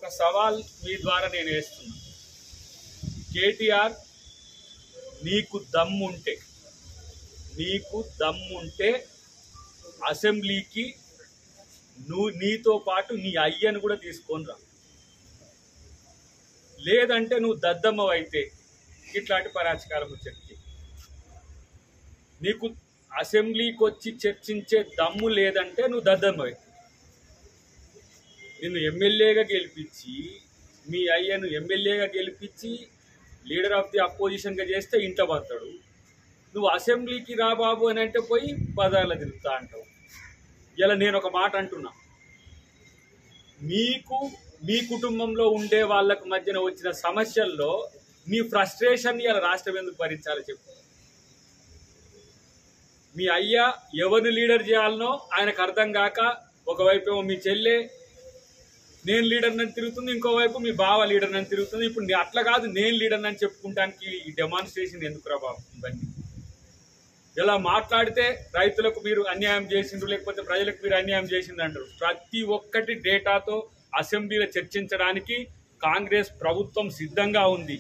ఒక సవాల్ మీ ద్వారా నేను వేస్తున్నా. కేటీఆర్, నీకు దమ్ముంటే అసెంబ్లీకి నీతో పాటు నీ అయ్యను కూడా తీసుకొని రా. లేదంటే నువ్వు దద్దమ్మవైతే ఇట్లాంటి పరాచకాలం చెప్తే నీకు అసెంబ్లీకి వచ్చి చర్చించే దమ్ము లేదంటే నువ్వు దద్దమ్మవై. నిన్ను ఎమ్మెల్యేగా గెలిపించి మీ అయ్యను ఎమ్మెల్యేగా గెలిపించి లీడర్ ఆఫ్ ది అపోజిషన్గా చేస్తే ఇంట పడతాడు. నువ్వు అసెంబ్లీకి రా బాబు అని అంటే పోయి బజార్లో తిరుగుతా అంటావు. ఇలా నేను ఒక మాట అంటున్నా, మీకు మీ కుటుంబంలో ఉండే వాళ్ళకు మధ్యన వచ్చిన సమస్యల్లో మీ ఫ్రస్ట్రేషన్ ఇలా రాష్ట్రం ఎందుకు భరించాలో చెప్పు. మీ అయ్య ఎవరిని లీడర్ చేయాలనో ఆయనకు అర్థం కాక ఒకవైపు ఏమో మీ చెల్లె నేను లీడర్ అని తిరుగుతుంది, ఇంకోవైపు మీ బావ లీడర్ అని తిరుగుతుంది. ఇప్పుడు అట్లా కాదు, నేను లీడర్ అని చెప్పుకుంటానికి ఈ డెమాన్స్ట్రేషన్ ఎందుకు రా బాబు? ఇవన్నీ ఇలా మాట్లాడితే రైతులకు మీరు అన్యాయం చేసిండ్రు, లేకపోతే ప్రజలకు మీరు అన్యాయం చేసిండ్రు అంటారు. ప్రతి ఒక్కటి డేటాతో అసెంబ్లీలో చర్చించడానికి కాంగ్రెస్ ప్రభుత్వం సిద్ధంగా ఉంది.